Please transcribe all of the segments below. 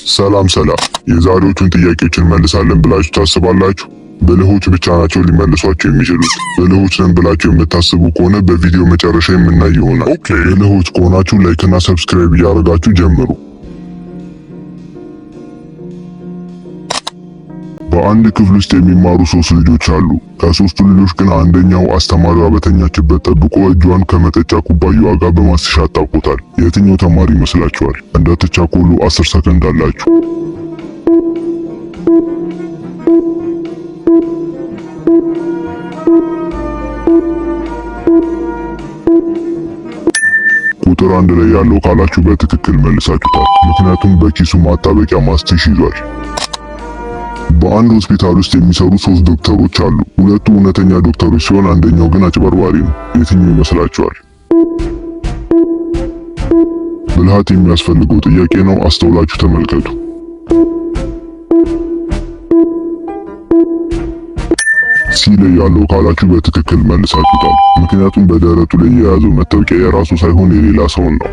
ሰላም የዛሬዎቹን ጥያቄዎች እንመልሳለን ብላችሁ ታስባላችሁ? ብልሆች ብቻ ናቸው ሊመልሷቸው የሚችሉት። ብልሆች ነን ብላችሁ የምታስቡ ከሆነ በቪዲዮ መጨረሻ የምናይ ይሆናል። ብልሆች ከሆናችሁ ላይክ እና ሰብስክራይብ እያደረጋችሁ ጀምሩ። በአንድ ክፍል ውስጥ የሚማሩ 3 ልጆች አሉ። ከ3ቱ ልጆች ግን አንደኛው አስተማሪዋ በተኛችበት ጠብቆ እጇን ከመጠጫ ኩባያዋ ጋር በማስሻ አጣብቆታል። የትኛው ተማሪ ይመስላችኋል? እንዳትቻኮሉ 10 ሰከንድ አላችሁ። ቁጥር 1 ላይ ያለው ካላችሁ በትክክል መልሳችሁታል። ምክንያቱም በኪሱ ማጣበቂያ ማስቲሽ ይዟል። በአንድ ሆስፒታል ውስጥ የሚሰሩ 3 ዶክተሮች አሉ። ሁለቱ እውነተኛ ዶክተሮች ሲሆን አንደኛው ግን አጭበርባሪ ነው። የትኛው ይመስላችኋል? ብልሃት የሚያስፈልገው ጥያቄ ነው። አስተውላችሁ ተመልከቱ። ሲ ላይ ያለው ካላችሁ በትክክል መልሳችሁታል። ምክንያቱም በደረቱ ላይ የያዘው መታወቂያ የራሱ ሳይሆን የሌላ ሰው ነው።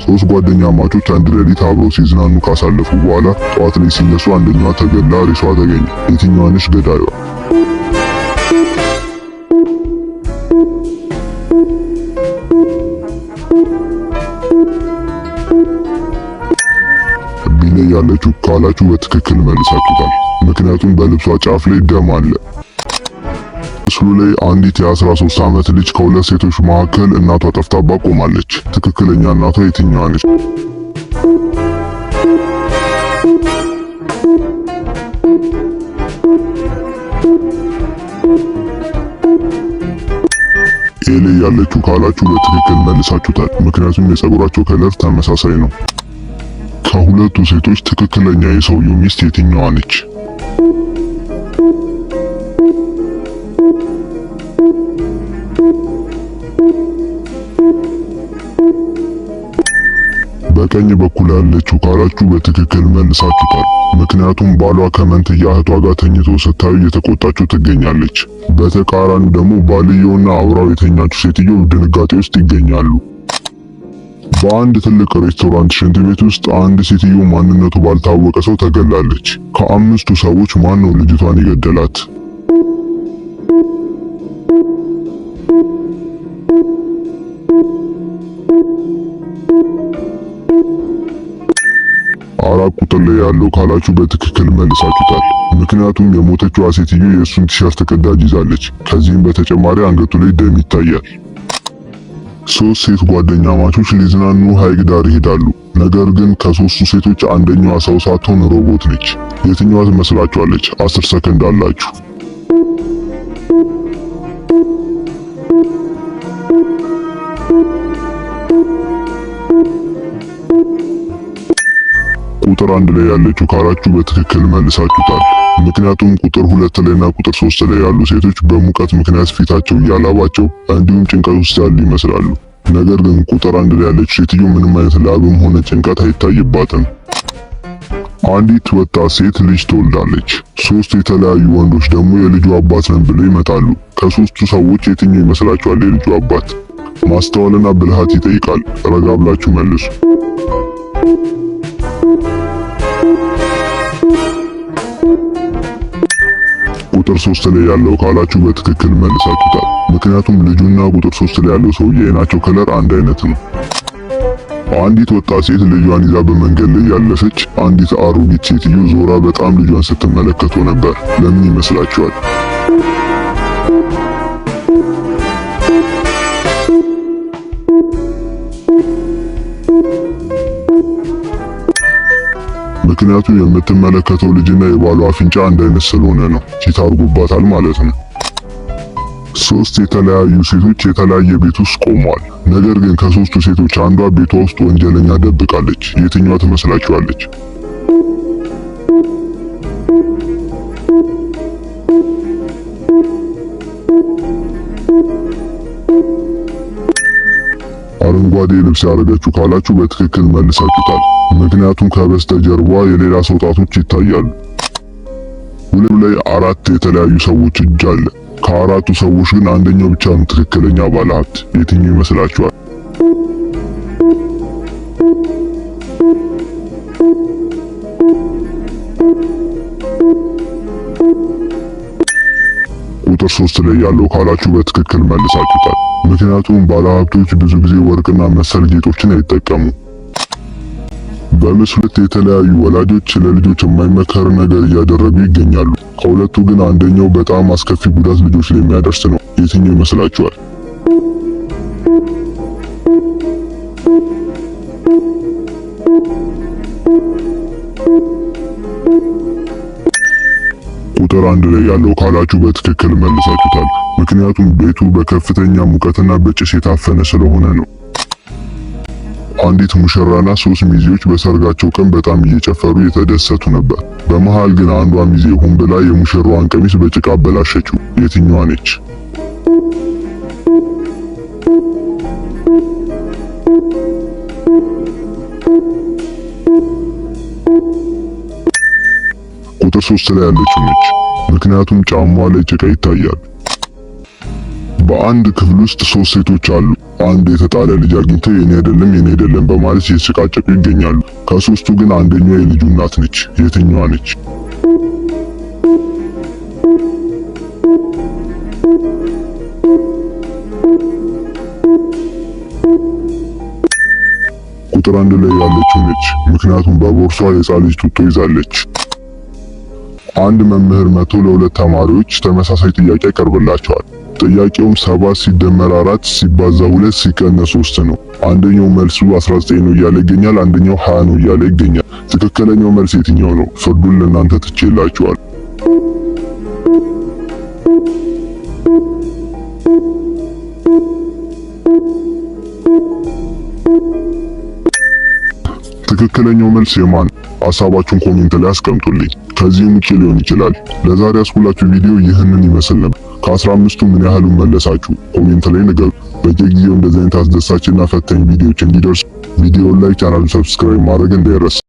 3 ጓደኛ ማቾች አንድ ሌሊት አብረው ሲዝናኑ ካሳለፉ በኋላ ጠዋት ላይ ሲነሱ አንደኛዋ ተገላ ሬሷ ተገኘ። የትኛዋ ነች ገዳዩዋ? ቢ ላይ ያለችው ካላችሁ በትክክል መልሳችሁታል። ምክንያቱም በልብሷ ጫፍ ላይ ደም አለ። ምስሉ ላይ አንዲት የ13 ዓመት ልጅ ከሁለት ሴቶች መካከል እናቷ ጠፍታባ ቆማለች። ትክክለኛ እናቷ የትኛዋ ነች? ኤ ላይ ያለችው ካላችሁ በትክክል መልሳችሁታል። ምክንያቱም የፀጉራቸው ከለር ተመሳሳይ ነው። ከሁለቱ ሴቶች ትክክለኛ የሰውየው ሚስት የትኛዋ ነች? በቀኝ በኩል ያለችው ካላችሁ በትክክል መልሳችሁታል። ምክንያቱም ባሏ ከመንትያ እህቷ ጋር ተኝቶ ስታዩ እየተቆጣችው ትገኛለች። በተቃራኒ ደግሞ ባልየውና አብራው የተኛችው ሴትዮ ድንጋጤ ውስጥ ይገኛሉ። በአንድ ትልቅ ሬስቶራንት ሽንት ቤት ውስጥ አንድ ሴትዮ ማንነቱ ባልታወቀ ሰው ተገላለች። ከ5ቱ ሰዎች ማን ነው ልጅቷን የገደላት? አራት ቁጥር ላይ ያለው ካላችሁ በትክክል መልሳችሁታል። ምክንያቱም የሞተችዋ ሴትዮ የእሱን ቲሸርት ቅዳጅ ይዛለች። ከዚህም በተጨማሪ አንገቱ ላይ ደም ይታያል። 3 ሴት ጓደኛ ማቾች ሊዝናኑ ሐይቅ ዳር ይሄዳሉ። ነገር ግን ከ3ቱ ሴቶች አንደኛዋ ሰው ሳትሆን ሮቦት ነች። የትኛዋ ትመስላችኋለች? 10 ሰከንድ አላችሁ። ቁጥር 1 ላይ ያለችው ካላችሁ በትክክል መልሳችሁታል። ምክንያቱም ቁጥር 2 ላይና ቁጥር 3 ላይ ያሉ ሴቶች በሙቀት ምክንያት ፊታቸው እያላባቸው እንዲሁም ጭንቀት ውስጥ ያሉ ይመስላሉ። ነገር ግን ቁጥር 1 ላይ ያለችው ሴትዮ ምንም አይነት ላብም ሆነ ጭንቀት አይታይባትም። አንዲት ወጣት ሴት ልጅ ትወልዳለች። 3 የተለያዩ ወንዶች ደግሞ የልጁ አባት ነን ብለው ይመጣሉ። ከ3ቱ ሰዎች የትኛው ይመስላችኋል የልጁ አባት? ማስተዋልና ብልሃት ይጠይቃል። ረጋ ብላችሁ መልሱ። ቁጥር 3 ላይ ያለው ካላችሁ በትክክል መልሳችሁታል። ምክንያቱም ልጁና ቁጥር 3 ላይ ያለው ሰውዬ የዓይናቸው ከለር አንድ አይነት ነው። አንዲት ወጣት ሴት ልጇን ይዛ በመንገድ ላይ ያለፈች አንዲት አሮጊት ሴትዮ ዞራ በጣም ልጇን ስትመለከተው ነበር። ለምን ይመስላችኋል? ምክንያቱም የምትመለከተው ልጅና የባሏ አፍንጫ አንድ አይነት ስለሆነ ነው። ቺት አድርጎባታል ማለት ነው። 3 የተለያዩ ሴቶች የተለያየ ቤት ውስጥ ቆመዋል። ነገር ግን ከ3ቱ ሴቶች አንዷ ቤቷ ውስጥ ወንጀለኛ ደብቃለች። የትኛዋ ትመስላችኋለች? አረንጓዴ ልብስ ያደረገችው ካላችሁ በትክክል መልሳችሁታል። ምክንያቱም ከበስተጀርባ የሌላ ሰው ጣቶች ይታያሉ። ሁለቱ ላይ 4 የተለያዩ ሰዎች እጅ አለ። ከ4ቱ ሰዎች ግን አንደኛው ብቻ ነው ትክክለኛ ባለሀብት። የትኛው ይመስላችኋል? ቁጥር 3 ላይ ያለው ካላችሁ በትክክል መልሳችሁታል። ምክንያቱም ባለሀብቶች ብዙ ጊዜ ወርቅና መሰል ጌጦችን አይጠቀሙ። በምስሉ ላይ የተለያዩ ወላጆች ለልጆች የማይመከር ነገር እያደረጉ ይገኛሉ። ከሁለቱ ግን አንደኛው በጣም አስከፊ ጉዳት ልጆች ላይ የሚያደርስ ነው። የትኛው ይመስላችኋል? ቁጥር 1 ላይ ያለው ካላችሁ በትክክል መልሳችሁታል። ምክንያቱም ቤቱ በከፍተኛ ሙቀትና በጭስ የታፈነ ስለሆነ ነው። አንዲት ሙሽራና 3 ሚዜዎች በሰርጋቸው ቀን በጣም እየጨፈሩ የተደሰቱ ነበር። በመሃል ግን አንዷ ሚዜ ሆን ብላ የሙሽራዋን ቀሚስ በጭቃ አበላሸችው። የትኛዋ ነች? ቁጥር 3 ላይ ያለችው ነች። ምክንያቱም ጫማዋ ላይ ጭቃ ይታያል። በአንድ ክፍል ውስጥ 3 ሴቶች አሉ። አንድ የተጣለ ልጅ አግኝተው የኔ አይደለም በማለት እየተጨቃጨቁ ይገኛሉ። ከሶስቱ ግን አንደኛዋ የልጁ እናት ነች። የትኛዋ ነች? ቁጥር 1 ላይ ያለችው ነች። ምክንያቱም በቦርሷ የሕፃን ልጅ ጡጦ ይዛለች። አንድ መምህር መቶ ለሁለት ተማሪዎች ተመሳሳይ ጥያቄ ያቀርብላቸዋል። ጥያቄውም 7 ሲደመር 4 ሲባዛ 2 ሲቀነስ 3 ነው። አንደኛው መልሱ 19 ነው እያለ ይገኛል። አንደኛው 20 ነው እያለ ይገኛል። ትክክለኛው መልስ የትኛው ነው? ፍርዱን ለእናንተ ትቼላችኋል። ትክክለኛው መልስ የማን? ሐሳባችሁን ኮሜንት ላይ አስቀምጡልኝ። ከዚህም ውጪ ሊሆን ይችላል። ለዛሬ ያስኩላችሁ ቪዲዮ ይህንን ይመስል ነበር። ከ15ቱ ምን ያህሉን መለሳችሁ? ኮሜንት ላይ ንገሩ። በየጊዜው እንደዚህ አይነት አስደሳችና ፈታኝ ቪዲዮዎች እንዲደርሱ ቪዲዮውን ላይክ፣ ቻናሉን ሰብስክራይብ ማድረግ እንዳይረሳ።